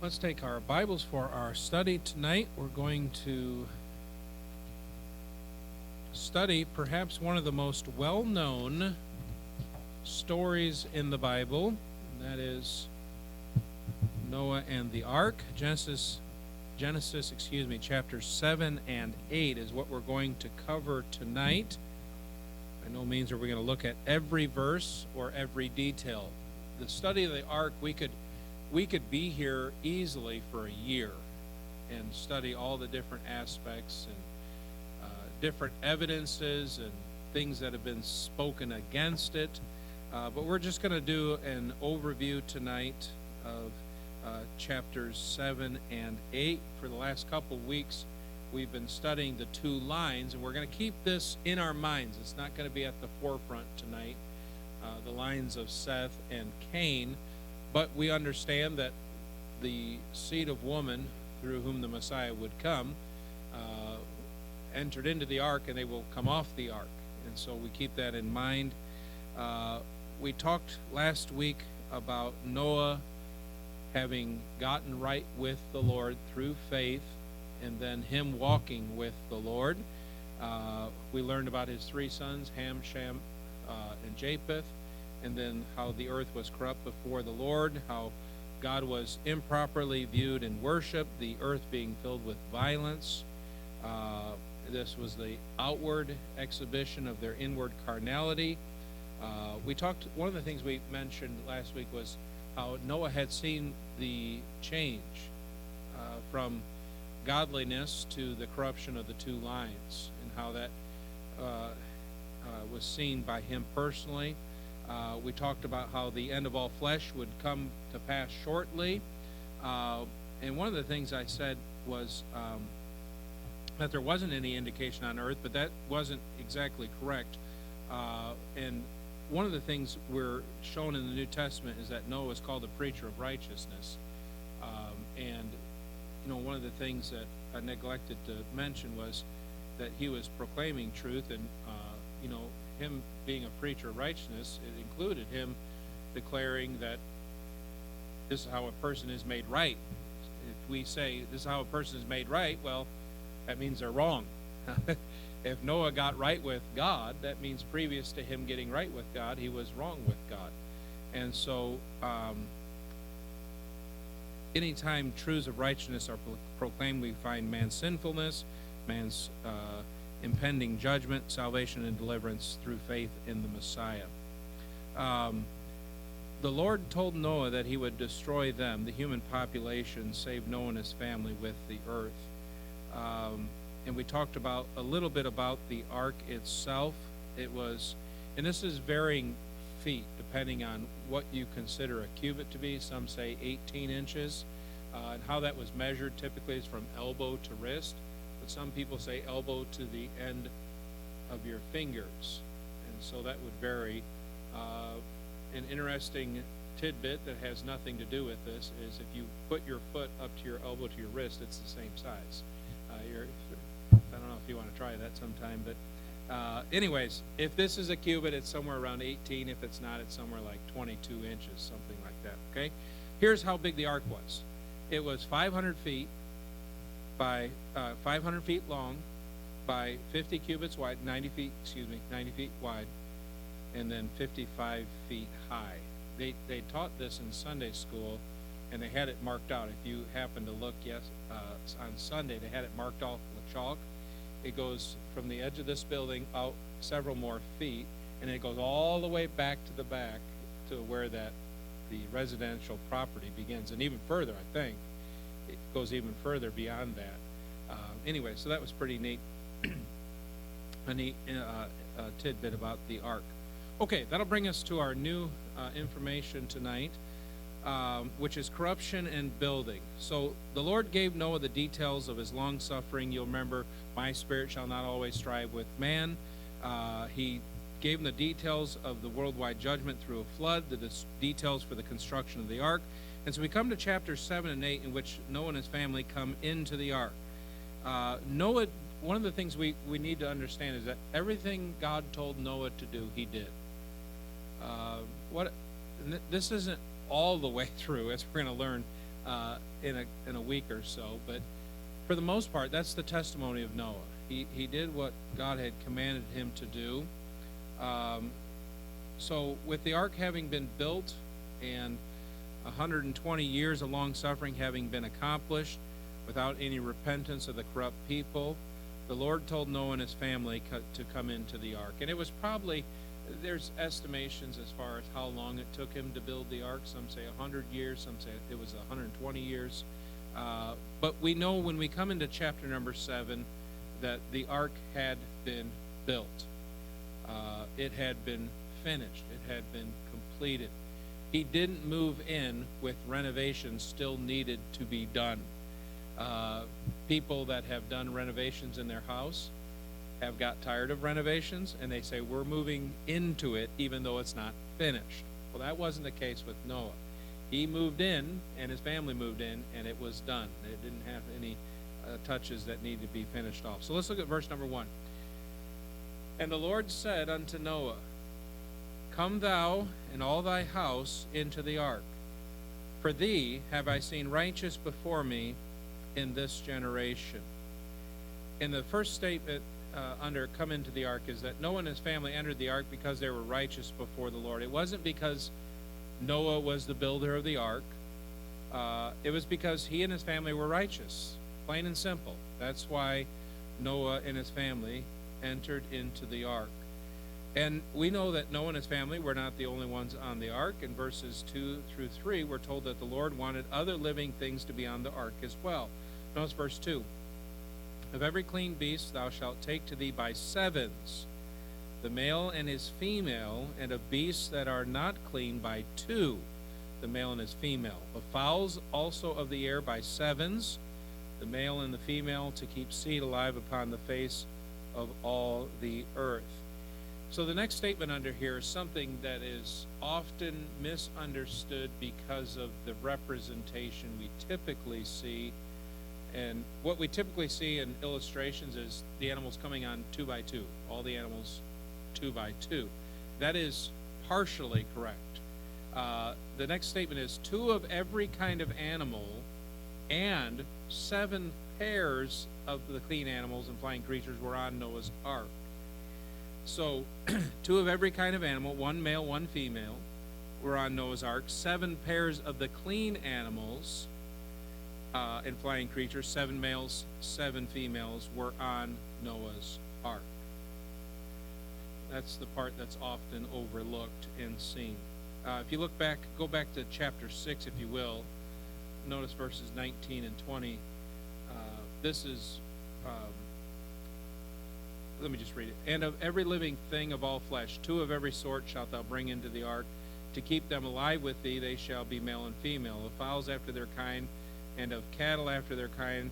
Let's take our Bibles for our study tonight. We're going to study perhaps one of the most well-known stories in the Bible, and that is Noah and the Ark. Genesis, chapters 7 and 8 is what we're going to cover tonight. By no means are we going to look at every verse or every detail. The study of the Ark, we could be here easily for a year and study all the different aspects and different evidences and things that have been spoken against it. But we're just going to do an overview tonight of chapters 7 and 8. For the last couple weeks, we've been studying the two lines, and we're going to keep this in our minds. It's not going to be at the forefront tonight, the lines of Seth and Cain. But we understand that the seed of woman, through whom the Messiah would come, entered into the ark, and they will come off the ark. And so we keep that in mind. We talked last week about Noah having gotten right with the Lord through faith, and then him walking with the Lord. We learned about his three sons, Ham, Shem, and Japheth, and then how the earth was corrupt before the Lord, how God was improperly viewed and worshiped, the earth being filled with violence. This was the outward exhibition of their inward carnality. One of the things we mentioned last week was how Noah had seen the change from godliness to the corruption of the two lines, and how that was seen by him personally. We talked about how the end of all flesh would come to pass shortly. And one of the things I said was that there wasn't any indication on earth, but that wasn't exactly correct. And one of the things we're shown in the New Testament is that Noah is called a preacher of righteousness. And, one of the things that I neglected to mention was that he was proclaiming truth, and, him being a preacher of righteousness, it included him declaring that this is how a person is made right. If we say this is how a person is made right, well, that means they're wrong. If Noah got right with God, that means previous to him getting right with God, he was wrong with God. And so anytime truths of righteousness are proclaimed, we find man's sinfulness, man's impending judgment, salvation, and deliverance through faith in the Messiah. The Lord told Noah that he would destroy them, the human population, save Noah and his family with the earth. And we talked about a little bit about the ark itself. It was, and this is varying feet depending on what you consider a cubit to be. Some say 18 inches. And how that was measured typically is from elbow to wrist. But some people say elbow to the end of your fingers. And so that would vary. An interesting tidbit that has nothing to do with this is if you put your foot up to your elbow to your wrist, it's the same size. I don't know if you want to try that sometime, but anyways, if this is a cubit, it's somewhere around 18. If it's not, it's somewhere like 22 inches, something like that, okay? Here's how big the ark was. It was 500 feet by 500 feet long by 50 cubits wide, 90 feet wide, and then 55 feet high. They taught this in Sunday school, and they had it marked out. If you happen to look, on Sunday, they had it marked off with chalk. It goes from the edge of this building out several more feet, and it goes all the way back to the back to where the residential property begins, and even further, I think. It goes even further beyond that. Anyway, so that was pretty neat, a neat tidbit about the ark. Okay, that'll bring us to our new information tonight, which is corruption and building. So the Lord gave Noah the details of his long-suffering. You'll remember, my spirit shall not always strive with man. He gave him the details of the worldwide judgment through a flood, the details for the construction of the ark. And so we come to chapters 7 and 8, in which Noah and his family come into the ark. Noah, one of the things we need to understand is that everything God told Noah to do, he did. This isn't all the way through, as we're going to learn in a week or so. But for the most part, that's the testimony of Noah. He did what God had commanded him to do. So with the ark having been built and 120 years of long suffering having been accomplished without any repentance of the corrupt people, the Lord told Noah and his family to come into the ark. And it was probably, there's estimations as far as how long it took him to build the ark. Some say 100 years, some say it was 120 years. But we know when we come into chapter number 7 that the ark had been built. It had been finished. It had been completed. He didn't move in with renovations still needed to be done. People that have done renovations in their house have got tired of renovations, and they say, we're moving into it even though it's not finished. Well, that wasn't the case with Noah. He moved in, and his family moved in, and it was done. It didn't have any touches that needed to be finished off. So let's look at verse number 1. And the Lord said unto Noah, Come thou and all thy house into the ark. For thee have I seen righteous before me in this generation. In the first statement under come into the ark is that Noah and his family entered the ark because they were righteous before the Lord. It wasn't because Noah was the builder of the ark. It was because he and his family were righteous, plain and simple. That's why Noah and his family entered into the ark. And we know that Noah and his family were not the only ones on the ark. In verses 2 through 3, we're told that the Lord wanted other living things to be on the ark as well. Notice verse 2. Of every clean beast thou shalt take to thee by sevens, the male and his female, and of beasts that are not clean by 2, the male and his female. Of fowls also of the air by sevens, the male and the female, to keep seed alive upon the face of all the earth. So the next statement under here is something that is often misunderstood because of the representation we typically see. And what we typically see in illustrations is the animals coming on 2 by 2, all the animals 2 by 2. That is partially correct. The next statement is 2 of every kind of animal and 7 pairs of the clean animals and flying creatures were on Noah's ark. So 2 of every kind of animal, 1 male, 1 female, were on Noah's ark. 7 pairs of the clean animals and flying creatures, 7 males, 7 females, were on Noah's ark. That's the part that's often overlooked and seen. If you look back, go back to chapter 6, if you will. Notice verses 19 and 20. This is... let me just read it. And of every living thing of all flesh, 2 of every sort shalt thou bring into the ark. To keep them alive with thee, they shall be male and female. Of fowls after their kind, and of cattle after their kind,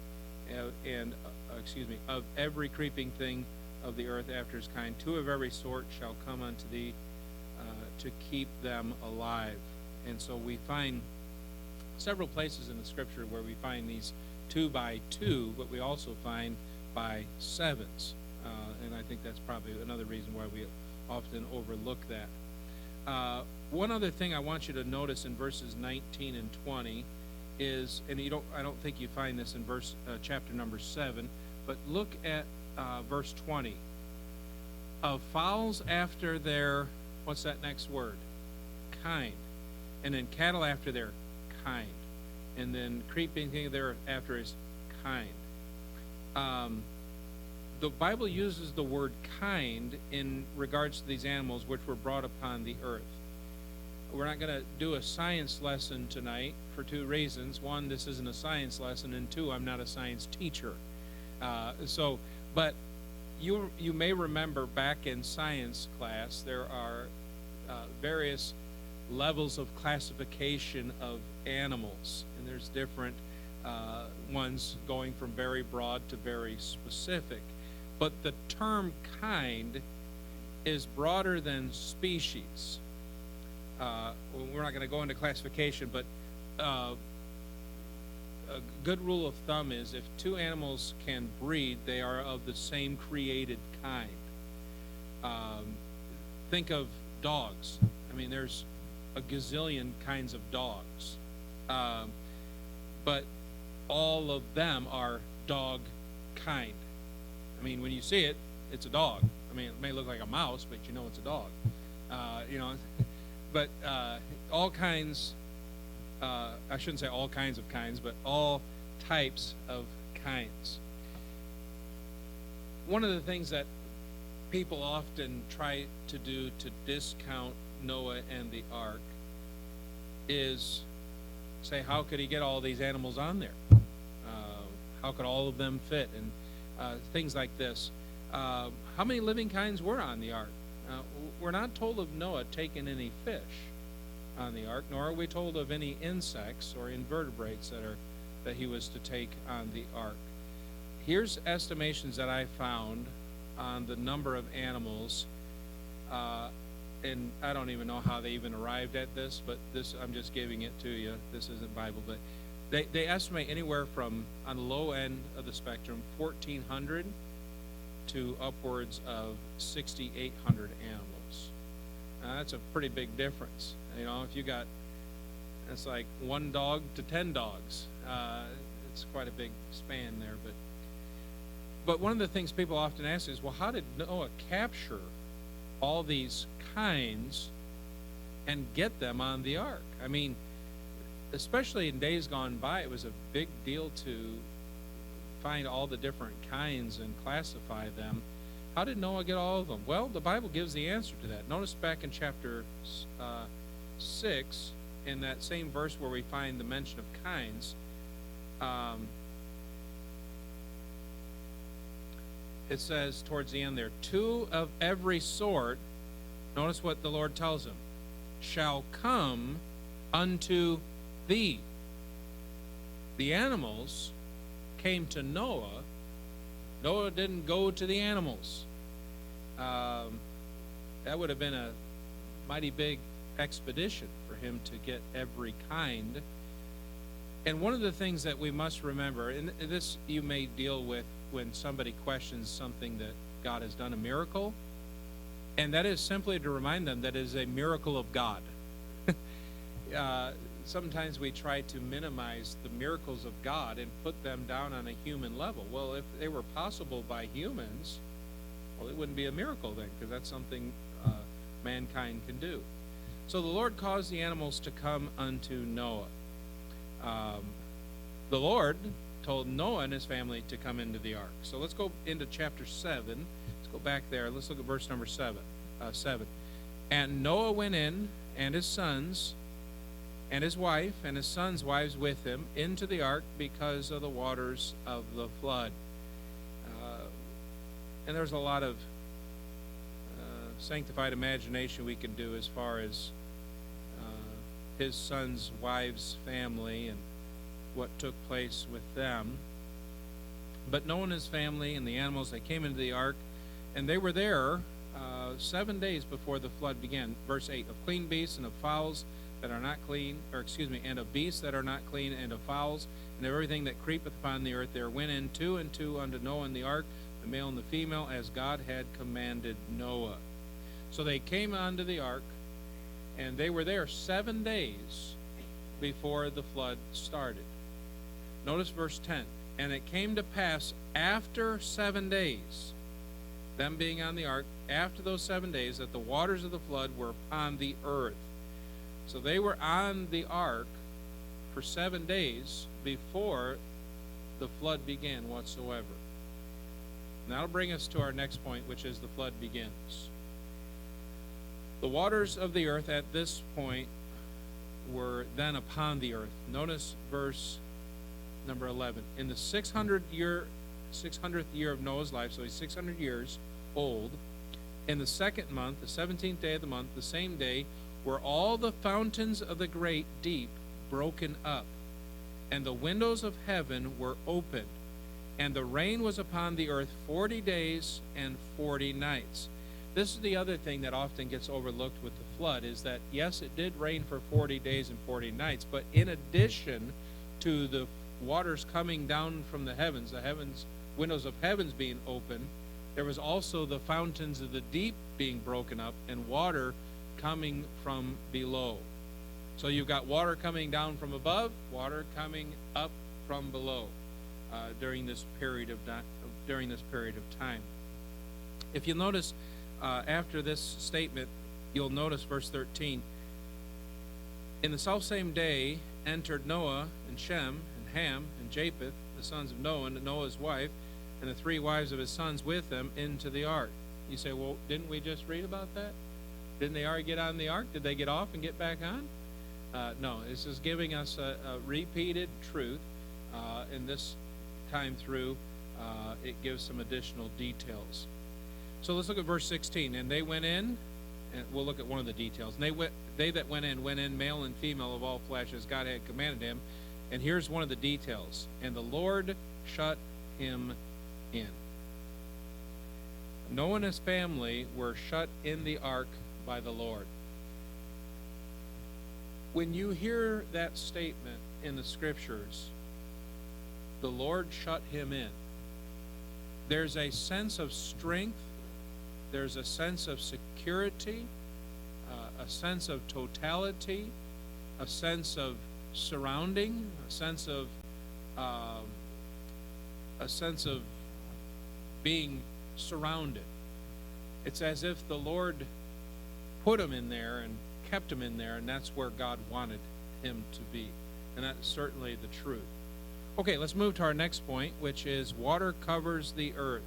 of every creeping thing of the earth after his kind, 2 of every sort shall come unto thee to keep them alive. And so we find several places in the scripture where we find these 2 by 2, but we also find by sevens. And I think that's probably another reason why we often overlook that. One other thing I want you to notice in verses 19 and 20 is, and I don't think you find this in chapter number 7, but look at verse 20. Of fowls after their, what's that next word? Kind. And then cattle after their kind. And then creeping thing there after his kind. The Bible uses the word kind in regards to these animals which were brought upon the earth. We're not going to do a science lesson tonight for 2 reasons. 1, this isn't a science lesson, and 2, I'm not a science teacher. But you may remember back in science class, there are various levels of classification of animals, and there's different ones going from very broad to very specific. But the term kind is broader than species. We're not going to go into classification, but a good rule of thumb is if 2 animals can breed, they are of the same created kind. Think of dogs. I mean, there's a gazillion kinds of dogs. but all of them are dog kind. I mean, when you see it, it's a dog. I mean, it may look like a mouse, but you know it's a dog. You know, but all kinds, I shouldn't say all kinds of kinds, but all types of kinds. One of the things that people often try to do to discount Noah and the ark is say, how could he get all these animals on there? How could all of them fit? And things like this. How many living kinds were on the ark? We're not told of Noah taking any fish on the ark, nor are we told of any insects or invertebrates that he was to take on the ark. Here's estimations that I found on the number of animals, and I don't even know how they even arrived at this, but this, I'm just giving it to you. This isn't Bible, but they estimate anywhere from, on the low end of the spectrum, 1,400 to upwards of 6,800 animals. That's a pretty big difference. You know, if you got, it's like 1 dog to 10 dogs. It's quite a big span there. But one of the things people often ask is, well, how did Noah capture all these kinds and get them on the ark? I mean, especially in days gone by, it was a big deal to find all the different kinds and classify them. How did Noah get all of them? Well, the Bible gives the answer to that. Notice back in chapter 6, in that same verse where we find the mention of kinds, it says towards the end there, 2 of every sort, notice what the Lord tells him, shall come unto thee. The animals came to Noah. Noah didn't go to the animals. That would have been a mighty big expedition for him to get every kind. And one of the things that we must remember, and this you may deal with when somebody questions something that God has done, a miracle, and that is simply to remind them that it is a miracle of God. Sometimes we try to minimize the miracles of God and put them down on a human level. Well, if they were possible by humans, well, it wouldn't be a miracle then, because that's something mankind can do. So the Lord caused the animals to come unto Noah. The Lord told Noah and his family to come into the ark. So let's go into chapter 7. Let's go back there. Let's look at verse number 7. And Noah went in, and his sons, and his wife, and his sons' wives with him, into the ark because of the waters of the flood. And there's a lot of sanctified imagination we can do as far as his sons' wives' family and what took place with them. But Noah and his family and the animals, they came into the ark, and they were there 7 days before the flood began. Verse 8, of clean beasts and of fowls that are not clean, and of beasts that are not clean, and of fowls, and of everything that creepeth upon the earth, there went in 2 and 2 unto Noah in the ark, the male and the female, as God had commanded Noah. So they came unto the ark, and they were there 7 days before the flood started. Notice verse 10. And it came to pass after 7 days, them being on the ark, after those 7 days, that the waters of the flood were upon the earth. So they were on the ark for 7 days before the flood began whatsoever. And that'll bring us to our next point, which is the flood begins. The waters of the earth at this point were then upon the earth. Notice verse number 11. In the 600th year of Noah's life, so he's 600 years old, in the 2nd month, the 17th day of the month, the same day, were all the fountains of the great deep broken up, and the windows of heaven were opened, and the rain was upon the earth 40 days and 40 nights. This is the other thing that often gets overlooked with the flood, is that, yes, it did rain for 40 days and 40 nights, but in addition to the waters coming down from the heavens, windows of heavens being open, there was also the fountains of the deep being broken up and water coming from below. So you've got water coming down from above, water coming up from below during this period of time. If you notice, after this statement, you'll notice verse 13. In the selfsame day entered Noah and Shem and Ham and Japheth, the sons of Noah, and Noah's wife, and the 3 wives of his sons with them into the ark. You say, well, didn't we just read about that? Didn't they already get on the ark? Did they get off and get back on? No, this is giving us a repeated truth. In this time through, it gives some additional details. So let's look at verse 16. And they went in, and we'll look at one of the details. And they that went in, male and female of all flesh, as God had commanded him. And here's one of the details. And the Lord shut him in. Noah and his family were shut in the ark by the Lord. When you hear that statement in the scriptures, the Lord shut him in, there's a sense of strength, there's a sense of security, a sense of totality, a sense of surrounding, a sense of being surrounded. It's as if the Lord put him in there and kept him in there, and that's where God wanted him to be. And that's certainly the truth. Okay, let's move to our next point, which is water covers the earth.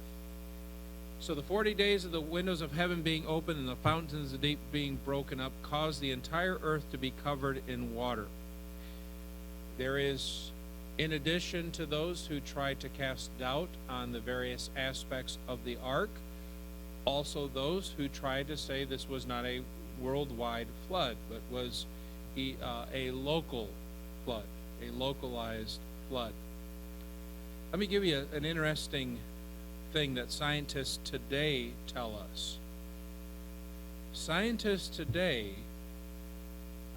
So the 40 days of the windows of heaven being opened and the fountains of the deep being broken up caused the entire earth to be covered in water. There is, in addition to those who tried to cast doubt on the various aspects of the ark, also those who tried to say this was not a worldwide flood, but was a local flood, a localized flood. Let me give you an interesting thing that scientists today tell us. Scientists today,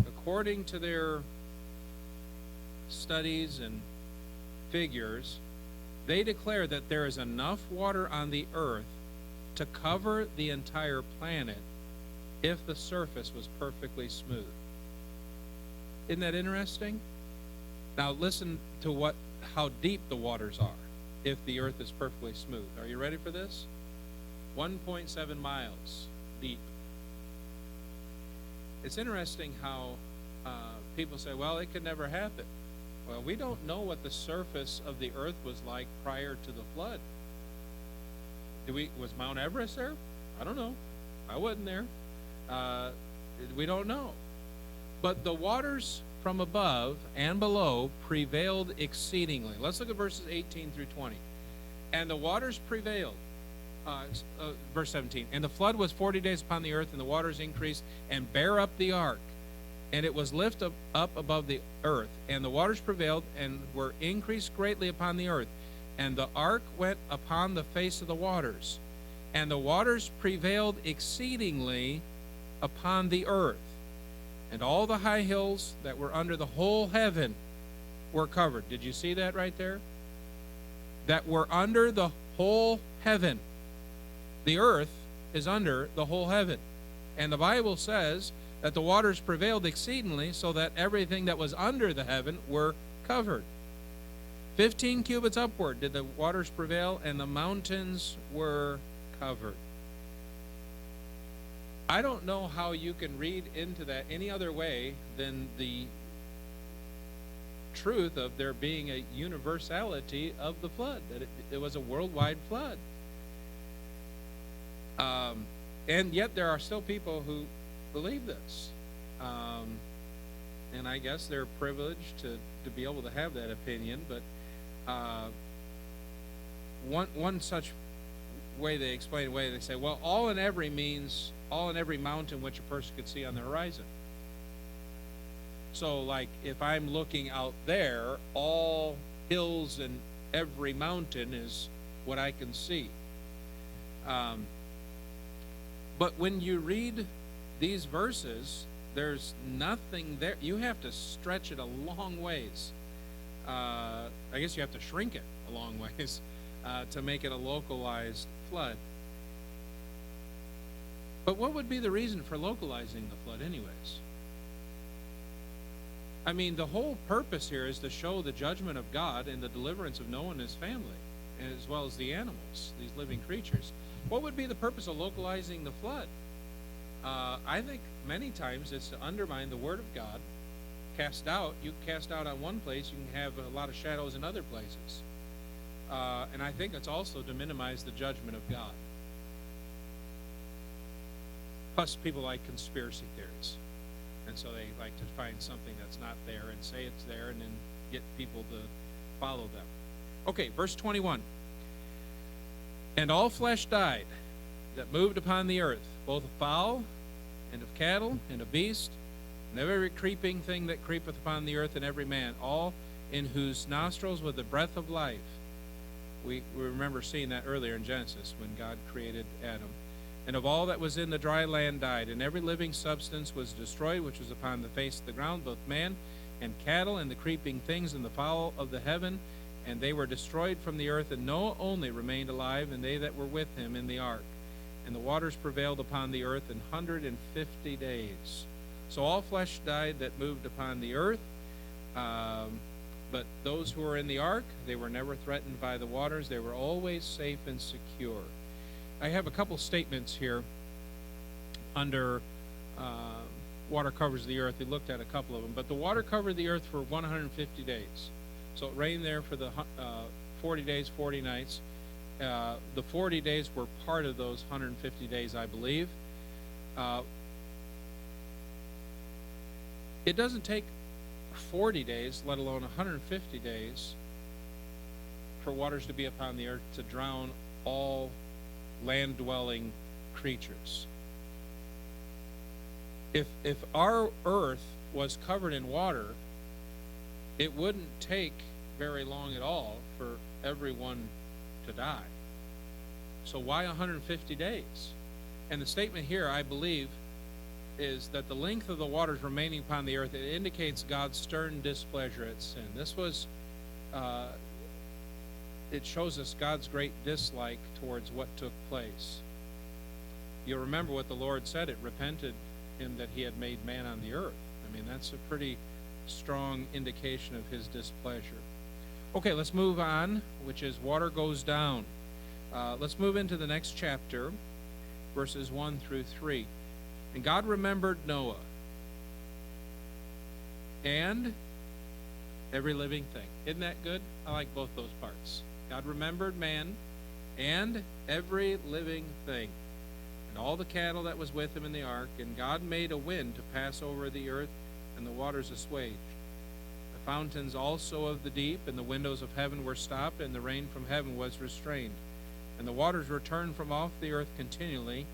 according to their studies and figures, they declare that there is enough water on the earth to cover the entire planet if the surface was perfectly smooth. Isn't that interesting? Now listen to how deep the waters are if the earth is perfectly smooth. Are you ready for this? 1.7 miles deep. It's interesting how people say, well, it could never happen. Well, we don't know what the surface of the earth was like prior to the flood. Was Mount Everest there? I don't know. I wasn't there. We don't know. But the waters from above and below prevailed exceedingly. Let's look at verses 18 through 20. And the waters prevailed. Verse 17. And the flood was 40 days upon the earth, and the waters increased and bare up the ark. And it was lifted up above the earth. And the waters prevailed and were increased greatly upon the earth. And the ark went upon the face of the waters. And the waters prevailed exceedingly upon the earth. And all the high hills that were under the whole heaven were covered. Did you see that right there? That were under the whole heaven. The earth is under the whole heaven. And the Bible says that the waters prevailed exceedingly, so that everything that was under the heaven were covered. 15 cubits upward did the waters prevail, and the mountains were covered. I don't know how you can read into that any other way than the truth of there being a universality of the flood, that it was a worldwide flood. And yet there are still people who believe this. And I guess they're privileged to be able to have that opinion, but one such way they explain it away, they say, well, all and every means all and every mountain which a person could see on the horizon. So like if I'm looking out there, all hills and every mountain is what I can see. But when you read these verses, there's nothing there. You have to stretch it a long ways. I guess you have to shrink it a long ways to make it a localized flood. But what would be the reason for localizing the flood anyways? I mean, the whole purpose here is to show the judgment of God and the deliverance of Noah and his family, as well as the animals, these living creatures. What would be the purpose of localizing the flood? I think many times it's to undermine the Word of God. You cast out on one place, you can have a lot of shadows in other places. And I think it's also to minimize the judgment of God. Plus, people like conspiracy theories. And so they like to find something that's not there and say it's there and then get people to follow them. Okay, verse 21. And all flesh died that moved upon the earth, both of fowl and of cattle and of beast, and of every creeping thing that creepeth upon the earth, and every man, all in whose nostrils was the breath of life. We remember seeing that earlier in Genesis when God created Adam. And of all that was in the dry land died, and every living substance was destroyed, which was upon the face of the ground, both man and cattle, and the creeping things, and the fowl of the heaven, and they were destroyed from the earth. And Noah only remained alive, and they that were with him in the ark. And the waters prevailed upon the earth 150 days. So all flesh died that moved upon the earth, but those who were in the ark, they were never threatened by the waters. They were always safe and secure. I have a couple statements here under water covers the earth. We looked at a couple of them, but the water covered the earth for 150 days. So it rained there for the 40 days, 40 nights. The 40 days were part of those 150 days, I believe. It doesn't take 40 days, let alone 150 days, for waters to be upon the earth to drown all land-dwelling creatures. If our earth was covered in water, it wouldn't take very long at all for everyone to die. So why 150 days? And the statement here, I believe, is that the length of the waters remaining upon the earth, it indicates God's stern displeasure at sin. This was it shows us God's great dislike towards what took place. You'll remember what the Lord said. It repented him that he had made man on the earth. I mean, that's a pretty strong indication of his displeasure. Okay, let's move on, which is water goes down. Let's move into the next chapter, verses 1 through 3. And God remembered Noah and every living thing. Isn't that good? I like both those parts. God remembered man and every living thing, and all the cattle that was with him in the ark. And God made a wind to pass over the earth, and the waters assuaged. The fountains also of the deep and the windows of heaven were stopped, and the rain from heaven was restrained. And the waters returned from off the earth continually.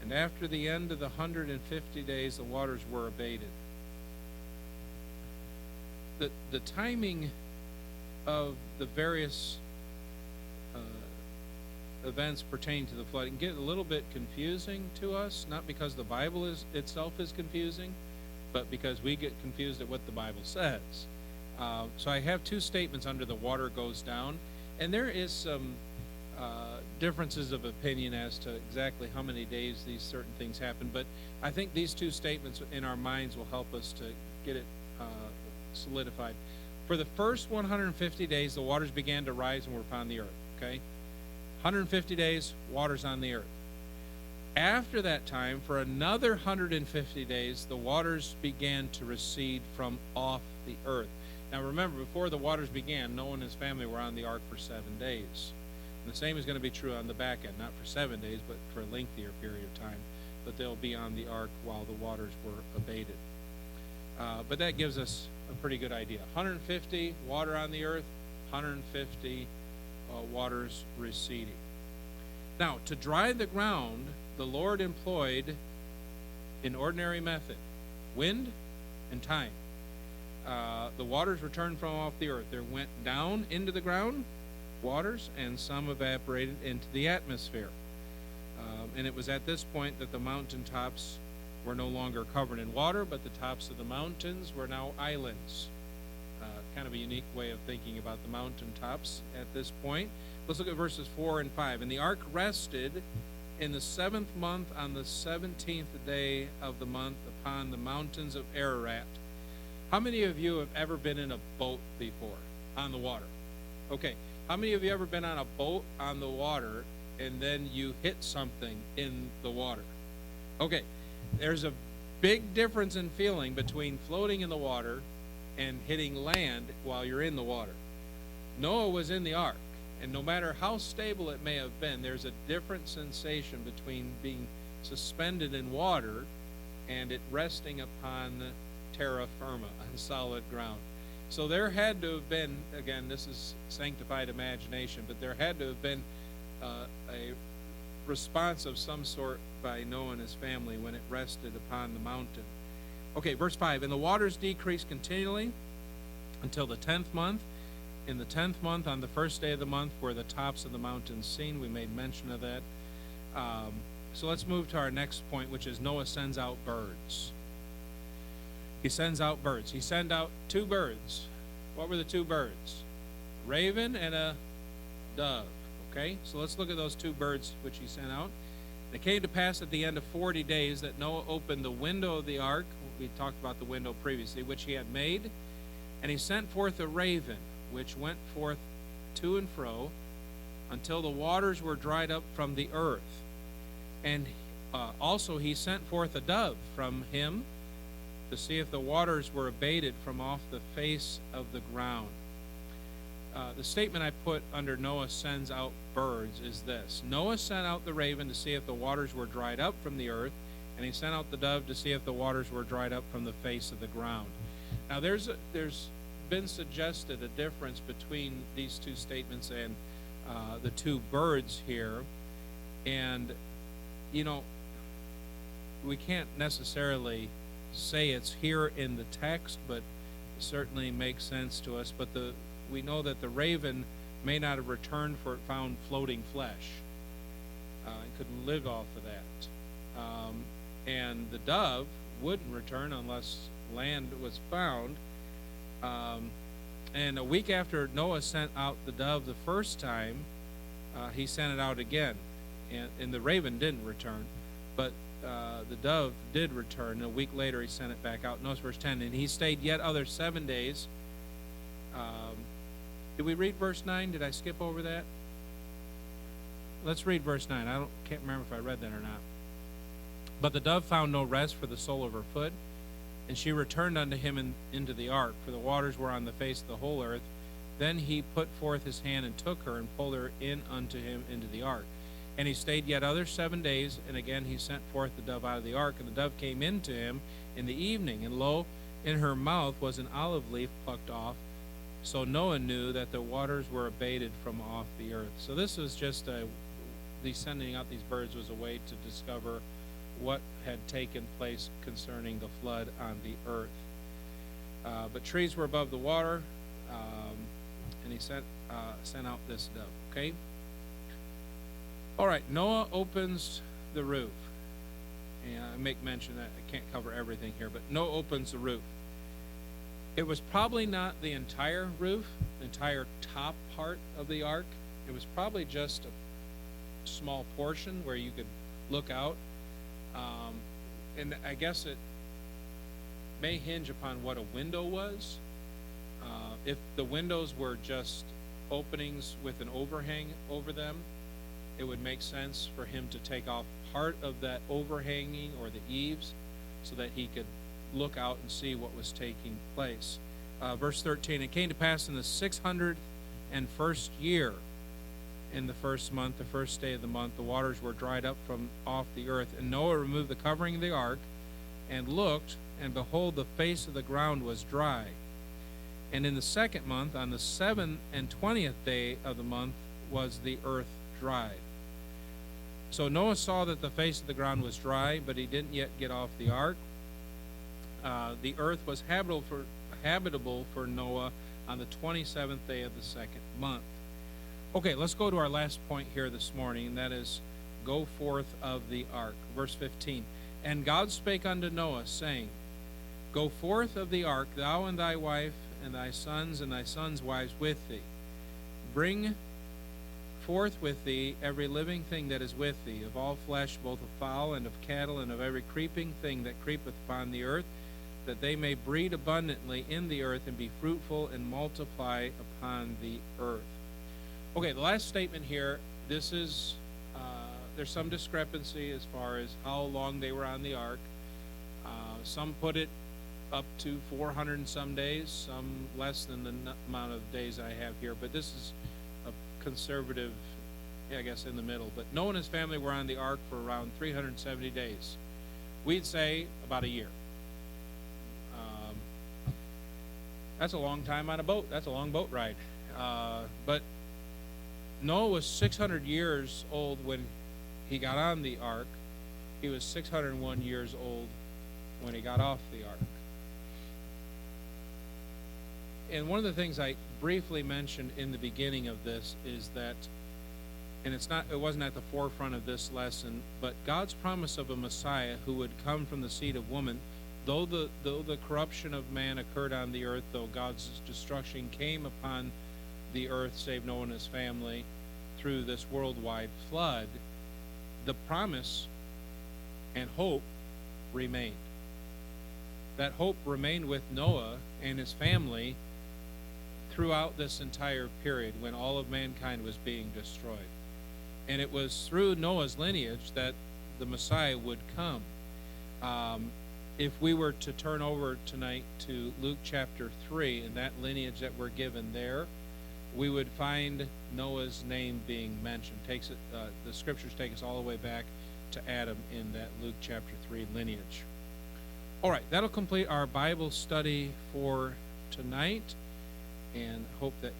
And after the end of the 150 days, the waters were abated. The timing of the various events pertaining to the flood can get a little bit confusing to us, not because the Bible itself is confusing, but because we get confused at what the Bible says. So I have two statements under the water goes down, and there is some differences of opinion as to exactly how many days these certain things happen, but I think these two statements in our minds will help us to get it solidified. For the first 150 days, the waters began to rise and were upon the earth, okay? 150 days, waters on the earth. After that time, for another 150 days, the waters began to recede from off the earth. Now remember, before the waters began, Noah and his family were on the ark for 7 days. And the same is going to be true on the back end, not for 7 days, but for a lengthier period of time. But they'll be on the ark while the waters were abated. But that gives us a pretty good idea. 150, water on the earth, 150, waters receding. Now, to dry the ground, the Lord employed an ordinary method, wind and time. The waters returned from off the earth. They went down into the ground, waters, and some evaporated into the atmosphere. And it was at this point that the mountaintops were no longer covered in water, but the tops of the mountains were now islands. Kind of a unique way of thinking about the mountaintops at this point. Let's look at verses 4 and 5. And the ark rested in the 7th month on the 17th day of the month upon the mountains of Ararat. How many of you have ever been in a boat before on the water? Okay. How many of you ever been on a boat on the water and then you hit something in the water? Okay. There's a big difference in feeling between floating in the water and hitting land while you're in the water. Noah was in the ark, and no matter how stable it may have been, there's a different sensation between being suspended in water and it resting upon terra firma, on solid ground. So there had to have been, again, this is sanctified imagination, but there had to have been a response of some sort by Noah and his family when it rested upon the mountain. Okay, verse 5, and the waters decreased continually until the 10th month. In the 10th month, on the first day of the month, were the tops of the mountains seen. We made mention of that. So let's move to our next point, which is Noah sends out birds. He sends out birds. He sent out 2 birds. What were the 2 birds? A raven and a dove. Okay, so let's look at those 2 birds which he sent out. It came to pass at the end of 40 days that Noah opened the window of the ark. We talked about the window previously, which he had made. And he sent forth a raven, which went forth to and fro until the waters were dried up from the earth. And also he sent forth a dove from him to see if the waters were abated from off the face of the ground. The statement I put under Noah sends out birds is this. Noah sent out the raven to see if the waters were dried up from the earth, and he sent out the dove to see if the waters were dried up from the face of the ground. Now there's been suggested a difference between these 2 statements and the 2 birds here. And, you know, we can't necessarily say it's here in the text, but it certainly makes sense to us. But we know that the raven may not have returned, for it found floating flesh. It couldn't live off of that. And the dove wouldn't return unless land was found. And a week after Noah sent out the dove the first time, he sent it out again. And the raven didn't return, but the dove did return. And a week later, he sent it back out. Notice verse 10. And he stayed yet other 7 days. Did we read verse 9? Did I skip over that? Let's read verse 9. Can't remember if I read that or not. But the dove found no rest for the sole of her foot, and she returned unto him into the ark, for the waters were on the face of the whole earth. Then he put forth his hand and took her and pulled her in unto him into the ark. And he stayed yet other 7 days, and again he sent forth the dove out of the ark. And the dove came in to him in the evening, and lo, in her mouth was an olive leaf plucked off. So Noah knew that the waters were abated from off the earth. So this was just the sending out these birds was a way to discover what had taken place concerning the flood on the earth. But trees were above the water, and he sent out this dove. Okay. All right, Noah opens the roof. And I make mention that I can't cover everything here, but Noah opens the roof. It was probably not the entire roof, the entire top part of the ark. It was probably just a small portion where you could look out. And I guess it may hinge upon what a window was. If the windows were just openings with an overhang over them, it would make sense for him to take off part of that overhanging or the eaves so that he could look out and see what was taking place. Verse 13, it came to pass in the 601st year, in the first month, the first day of the month, the waters were dried up from off the earth. And Noah removed the covering of the ark and looked, and behold, the face of the ground was dry. And in the 2nd month, on the 27th day of the month, was the earth dried. So Noah saw that the face of the ground was dry, but he didn't yet get off the ark. The earth was habitable for Noah on the 27th day of the 2nd month. Okay, let's go to our last point here this morning, and that is, go forth of the ark. Verse 15, and God spake unto Noah, saying, go forth of the ark, thou and thy wife, and thy sons wives with thee. Bring forth with thee every living thing that is with thee, of all flesh, both of fowl and of cattle, and of every creeping thing that creepeth upon the earth, that they may breed abundantly in the earth and be fruitful and multiply upon the earth. Okay, the last statement here, this is, there's some discrepancy as far as how long they were on the ark. Some put it up to 400 and some days, some less than the amount of days I have here, but this is a conservative, I guess, in the middle. But Noah and his family were on the ark for around 370 days. We'd say about a year. That's a long time on a boat. That's a long boat ride. But Noah was 600 years old when he got on the ark. He was 601 years old when he got off the ark. And one of the things I briefly mentioned in the beginning of this is that, and it wasn't at the forefront of this lesson, but God's promise of a Messiah who would come from the seed of woman, though the corruption of man occurred on the earth, though God's destruction came upon the earth, save Noah and his family, through this worldwide flood, the promise and hope remained. That hope remained with Noah and his family throughout this entire period when all of mankind was being destroyed. And it was through Noah's lineage that the Messiah would come. If we were to turn over tonight to Luke chapter 3 and that lineage that we're given there, we would find Noah's name being mentioned. The scriptures take us all the way back to Adam in that Luke chapter 3 lineage. All right, that'll complete our Bible study for tonight, and hope that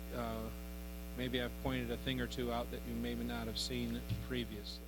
maybe I've pointed a thing or two out that you maybe not have seen previously.